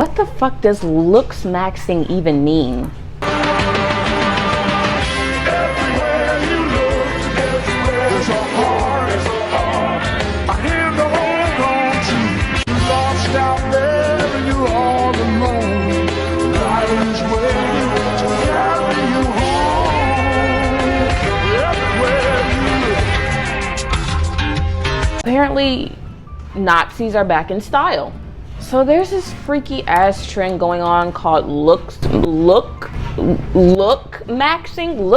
What the fuck does looks maxing even mean? Apparently, Nazis are back in style. So there's this freaky ass trend going on called looks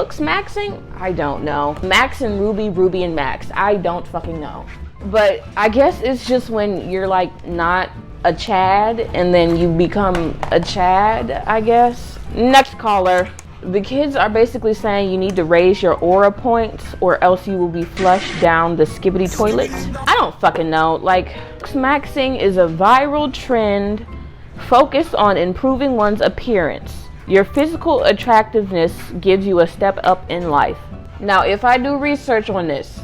maxing. I don't know. Max and Ruby, Ruby and Max. I don't fucking know. But I guess it's just when you're like not a Chad and then you become a Chad, I guess. Next caller. The kids are basically saying you need to raise your aura points or else you will be flushed down the skibbity toilet. I don't fucking know. Like, maxing is a viral trend focused on improving one's appearance. Your physical attractiveness gives you a step up in life. Now, if I do research on this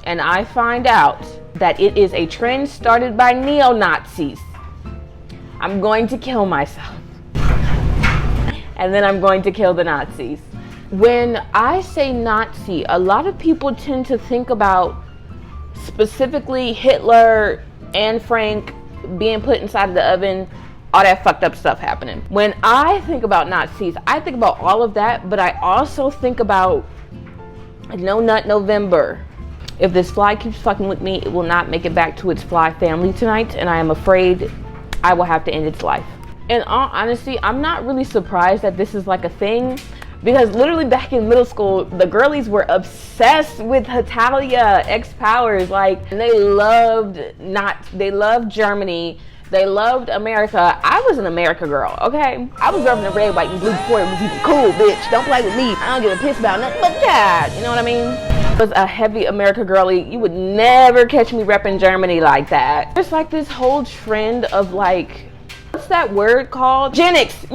and I find out that it is a trend started by neo-Nazis, I'm going to kill myself. And then I'm going to kill the Nazis. When I say Nazi, a lot of people tend to think about specifically Hitler and Frank being put inside of the oven, all that fucked up stuff happening. When I think about Nazis, I think about all of that, but I also think about No Nut November. If this fly keeps fucking with me, it will not make it back to its fly family tonight, and I am afraid I will have to end its life. In all honesty, I'm not really surprised that this is like a thing, because literally back in middle school, the girlies were obsessed with Hitalia, X-Powers, like, and they loved Germany, they loved America. I was an America girl, okay? I was repping the red, white, and blue before it was even cool, bitch. Don't play with me. I don't give a piss about nothing but God, you know what I mean? I was a heavy America girly. You would never catch me repping Germany like that. There's like this whole trend of like, what's that word called? Eugenics.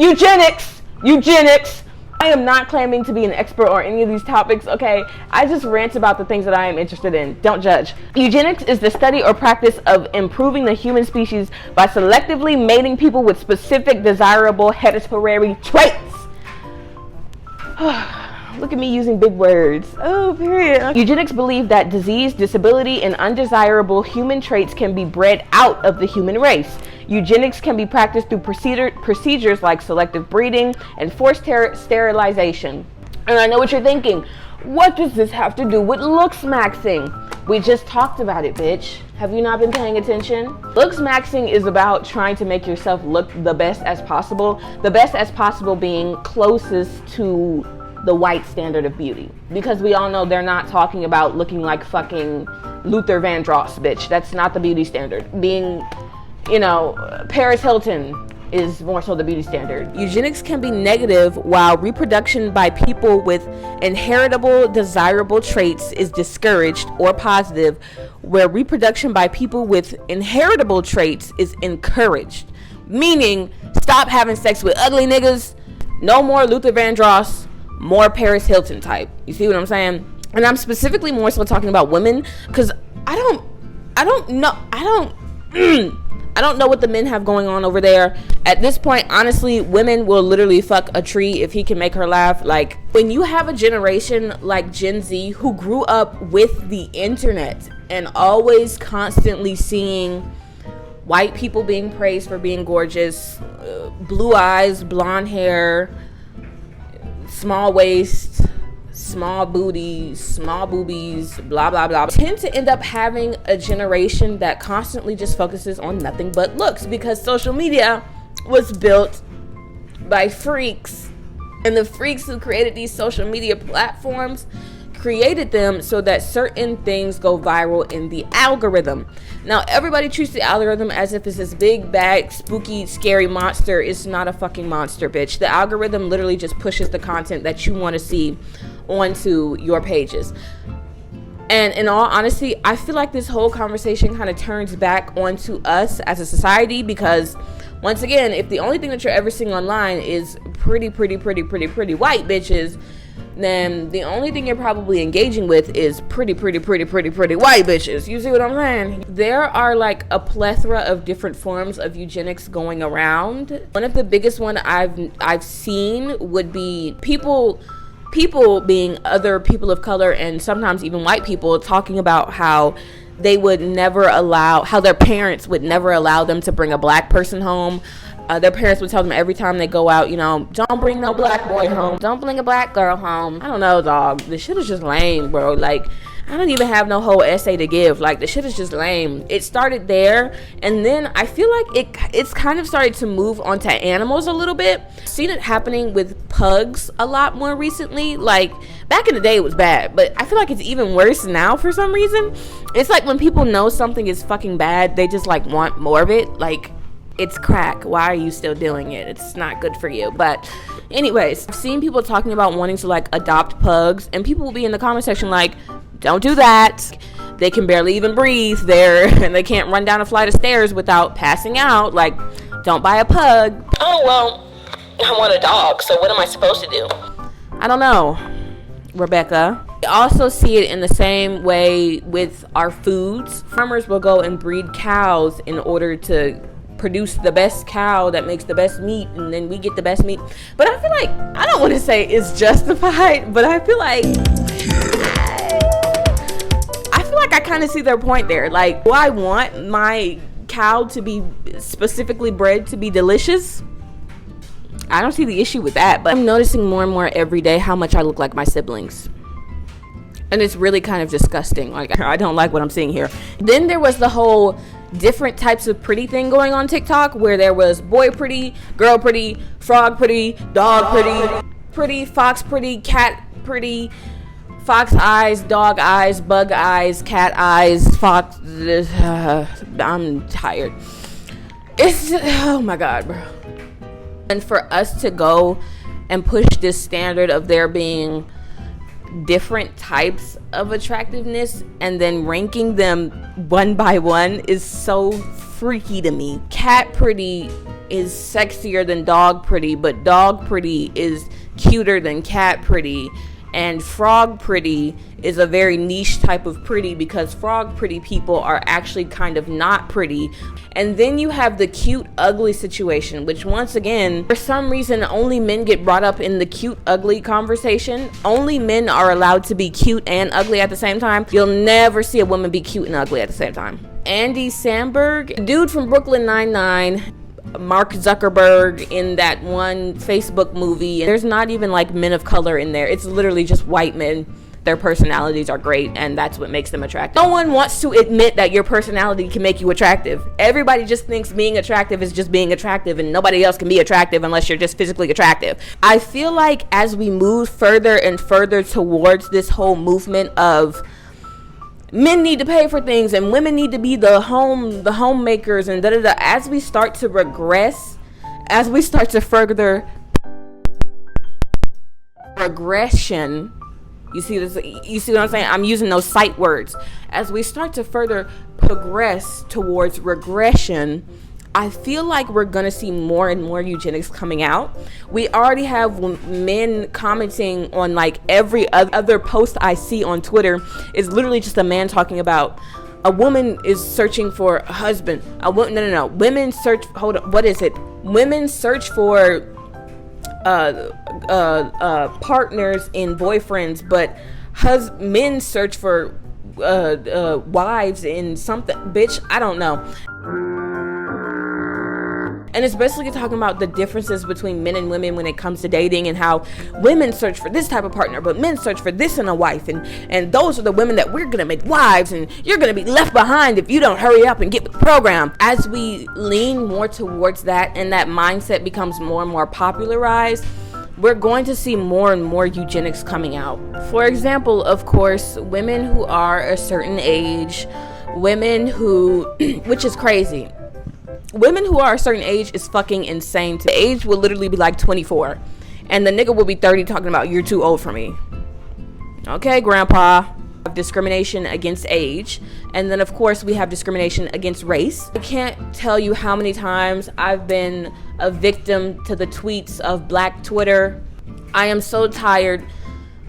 I am not claiming to be an expert on any of these topics, okay? I just rant about the things that I am interested in. Don't judge. Eugenics is the study or practice of improving the human species by selectively mating people with specific desirable hereditary traits. Look at me using big words. Oh, period. Eugenics believe that disease, disability, and undesirable human traits can be bred out of the human race. Eugenics can be practiced through procedures like selective breeding and forced sterilization. And I know what you're thinking. What does this have to do with looks maxing? We just talked about it, bitch. Have you not been paying attention? Looks maxing is about trying to make yourself look the best as possible. The best as possible being closest to the white standard of beauty, because we all know they're not talking about looking like fucking Luther Vandross, bitch. That's not the beauty standard. Being, you know, Paris Hilton is more so the beauty standard. Eugenics can be negative, while reproduction by people with inheritable desirable traits is discouraged, or positive, where reproduction by people with inheritable traits is encouraged. Meaning, stop having sex with ugly niggas, no more Luther Vandross, more Paris Hilton type. You see what I'm saying? And I'm specifically more so talking about women, because I don't know what the men have going on over there. At this point, honestly, women will literally fuck a tree if he can make her laugh. Like, when you have a generation like Gen Z who grew up with the internet and always constantly seeing white people being praised for being gorgeous, blue eyes, blonde hair, small waist, small booty, small boobies, blah, blah, blah, tend to end up having a generation that constantly just focuses on nothing but looks, because social media was built by freaks, and the freaks who created these social media platforms created them so that certain things go viral in the algorithm. Now, everybody treats the algorithm as if it's this big, bad, spooky, scary monster. It's not a fucking monster, bitch. The algorithm literally just pushes the content that you want to see onto your pages. And in all honesty, I feel like this whole conversation kind of turns back onto us as a society, because once again, if the only thing that you're ever seeing online is pretty white bitches, then the only thing you're probably engaging with is pretty white bitches. You see what I'm saying? There are like a plethora of different forms of eugenics going around. One of the biggest one I've seen would be people being other people of color, and sometimes even white people, talking about how they would never allow, how their parents would never allow them to bring a black person home. Their parents would tell them every time they go out, you know, don't bring no black boy home, don't bring a black girl home. I don't know, dog. This shit is just lame, bro. Like, I don't even have no whole essay to give. Like, the shit is just lame. It started there, and then I feel like it's kind of started to move onto animals a little bit. Seen it happening with pugs a lot more recently. Like, back in the day it was bad, but I feel like it's even worse now for some reason. It's like when people know something is fucking bad, they just like want more of it. Like, it's crack. Why are you still doing it? It's not good for you. But anyways, I've seen people talking about wanting to like adopt pugs, and people will be in the comment section like, don't do that. They can barely even breathe there, and they can't run down a flight of stairs without passing out. Like, don't buy a pug. Oh, well, I want a dog, so what am I supposed to do? I don't know, Rebecca. We also see it in the same way with our foods. Farmers will go and breed cows in order to produce the best cow that makes the best meat, and then we get the best meat. But I feel like, I don't want to say it's justified, but I feel like I kind of see their point there. Like, do I want my cow to be specifically bred to be delicious? I don't see the issue with that, but I'm noticing more and more every day how much I look like my siblings. And it's really kind of disgusting. Like, I don't like what I'm seeing here. Then there was the whole different types of pretty thing going on TikTok, where there was boy pretty, girl pretty, frog pretty, dog pretty, fox pretty, cat pretty, fox eyes, dog eyes, bug eyes, cat eyes, fox. I'm tired. It's, oh my God, bro. And for us to go and push this standard of there being different types of attractiveness and then ranking them one by one is so freaky to me. Cat pretty is sexier than dog pretty, but dog pretty is cuter than cat pretty. And frog pretty is a very niche type of pretty, because frog pretty people are actually kind of not pretty. And then you have the cute ugly situation, which once again, for some reason, only men get brought up in the cute ugly conversation. Only men are allowed to be cute and ugly at the same time. You'll never see a woman be cute and ugly at the same time. Andy Samberg, dude from Brooklyn Nine-Nine, Mark Zuckerberg in that one Facebook movie. There's not even like men of color in there. It's literally just white men. Their personalities are great, and that's what makes them attractive. No one wants to admit that your personality can make you attractive. Everybody just thinks being attractive is just being attractive, and nobody else can be attractive unless you're just physically attractive. I feel like as we move further and further towards this whole movement of men need to pay for things and women need to be the homemakers and da-da-da, as we start to regress, as we start to further regression, you see this, you see what I'm saying? I'm using those sight words. As we start to further progress towards regression, I feel like we're gonna see more and more eugenics coming out. We already have men commenting on like every other post I see on Twitter is literally just a man talking about a woman is searching for a husband. No. Women search. Hold on. What is it? Women search for partners in boyfriends, but men search for wives in something. Bitch, I don't know. And it's basically talking about the differences between men and women when it comes to dating, and how women search for this type of partner, but men search for this in a wife, and those are the women that we're gonna make wives, and you're gonna be left behind if you don't hurry up and get with the program. As we lean more towards that and that mindset becomes more and more popularized, we're going to see more and more eugenics coming out. For example, of course, women who are a certain age, women who, which is crazy. Women who are a certain age is fucking insane. The age will literally be like 24, and the nigga will be 30 talking about you're too old for me. Okay, grandpa. Discrimination against age, and then of course we have discrimination against race. I can't tell you how many times I've been a victim to the tweets of Black Twitter. I am so tired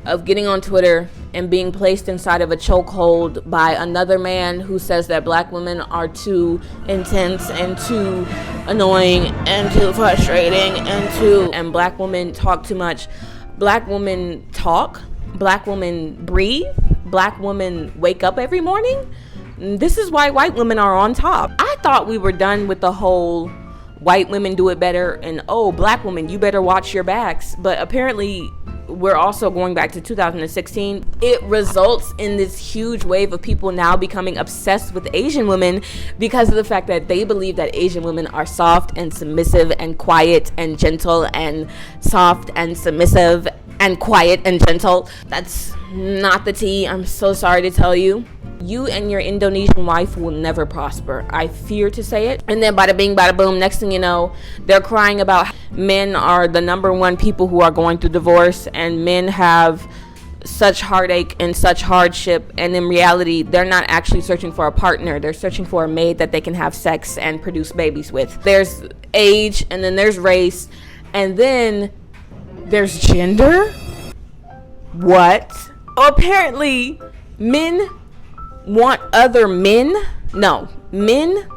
of getting on Twitter and being placed inside of a chokehold by another man who says that black women are too intense and too annoying and too frustrating and black women talk too much. Black women talk, black women breathe, black women wake up every morning. This is why white women are on top. I thought we were done with the whole white women do it better and black women, you better watch your backs. But apparently we're also going back to 2016. It results in this huge wave of people now becoming obsessed with Asian women because of the fact that they believe that Asian women are soft and submissive and quiet and gentle and soft and submissive and quiet and gentle. That's not the tea. I'm so sorry to tell you. You and your Indonesian wife will never prosper. I fear to say it. And then bada bing, bada boom, next thing you know, they're crying about men are the number one people who are going through divorce, and men have such heartache and such hardship. And in reality, they're not actually searching for a partner. They're searching for a mate that they can have sex and produce babies with. There's age, and then there's race, and then there's gender. What? Apparently, men want other men. No, men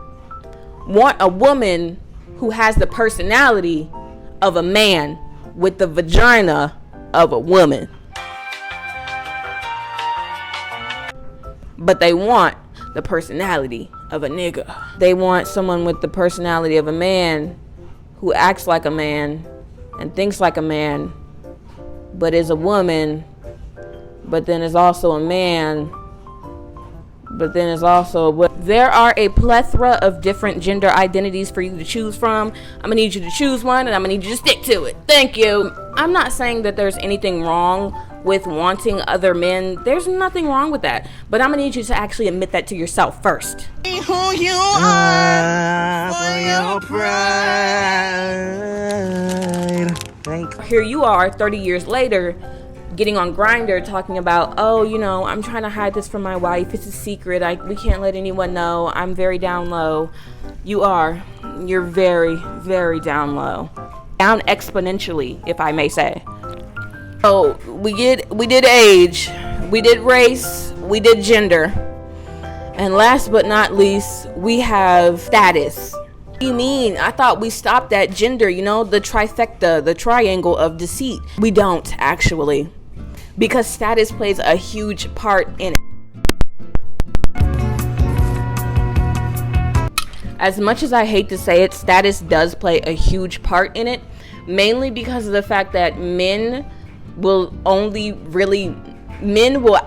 want a woman who has the personality of a man with the vagina of a woman. But they want the personality of a nigga. They want someone with the personality of a man who acts like a man and thinks like a man, but is a woman, but then is also a man, but then is also there are a plethora of different gender identities for you to choose from. I'm gonna need you to choose one, and I'm gonna need you to stick to it. Thank you. I'm not saying that there's anything wrong with wanting other men. There's nothing wrong with that, but I'm gonna need you to actually admit that to yourself first. Be who you are for your pride. Here you are 30 years later, getting on Grindr talking about, I'm trying to hide this from my wife. It's a secret. We can't let anyone know. I'm very down low. You're very, very down low. Down exponentially, if I may say. So we did age, we did race, we did gender. And last but not least, we have status. What do you mean? I thought we stopped at gender, the trifecta, the triangle of deceit. We don't, actually. Because status plays a huge part in it. As much as I hate to say it, status does play a huge part in it, mainly because of the fact that men will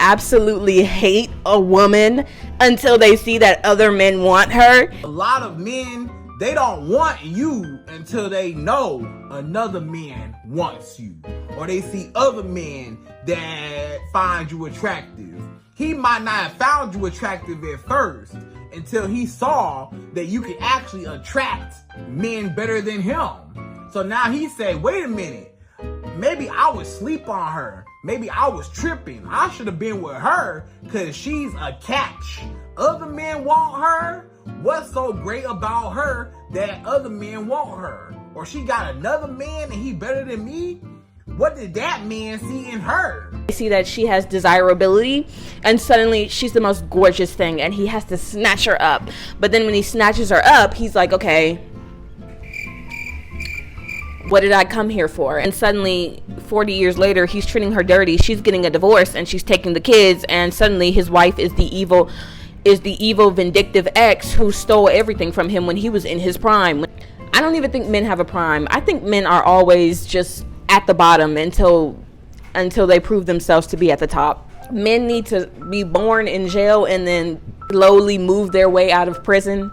absolutely hate a woman until they see that other men want her. A lot of men, they don't want you until they know another man wants you, or they see other men that find you attractive. He might not have found you attractive at first until he saw that you could actually attract men better than him. So now he said, wait a minute, maybe I was sleep on her. Maybe I was tripping. I should have been with her because she's a catch. Other men want her. What's so great about her that other men want her? Or she got another man and he better than me? What did that man see in her? I see that she has desirability, and suddenly she's the most gorgeous thing, and he has to snatch her up. But then when he snatches her up, he's like, okay, what did I come here for? And suddenly 40 years later, he's treating her dirty. She's getting a divorce, and she's taking the kids, and suddenly his wife is the evil vindictive ex who stole everything from him when he was in his prime. I don't even think men have a prime. I think men are always just at the bottom until they prove themselves to be at the top. Men need to be born in jail and then slowly move their way out of prison.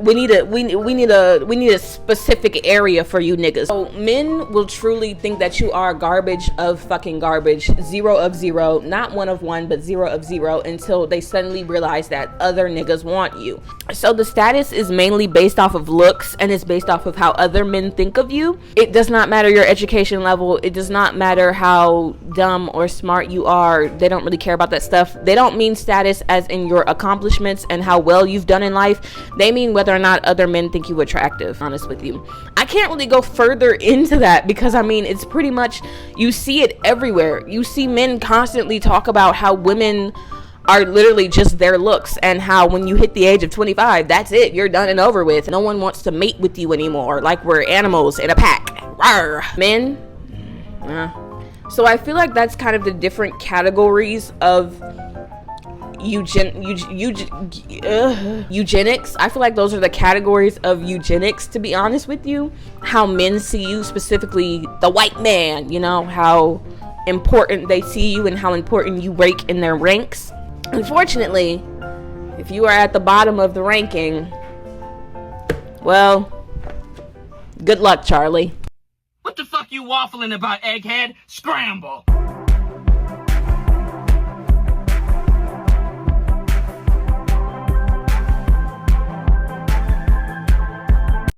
We need a specific area for you niggas. So men will truly think that you are garbage of fucking garbage, 0 of 0, not 1 of 1, but 0 of 0, until they suddenly realize that other niggas want you. So the status is mainly based off of looks, and it's based off of how other men think of you. It does not matter your education level. It does not matter how dumb or smart you are. They don't really care about that stuff. They don't mean status as in your accomplishments and how well you've done in life. They mean whether or not other men think you attractive, honest with you. I can't really go further into that because I mean, it's pretty much, you see it everywhere. You see men constantly talk about how women are literally just their looks, and how when you hit the age of 25, that's it, you're done and over with. No one wants to mate with you anymore, like we're animals in a pack. Rawr. Men, so I feel like that's kind of the different categories of eugenics. I feel like those are the categories of eugenics, to be honest with you. How men see you, specifically the white man, you know, how important they see you and how important you rank in their ranks. Unfortunately, if you are at the bottom of the ranking, well, good luck, Charlie. What the fuck you waffling about, egghead? Scramble!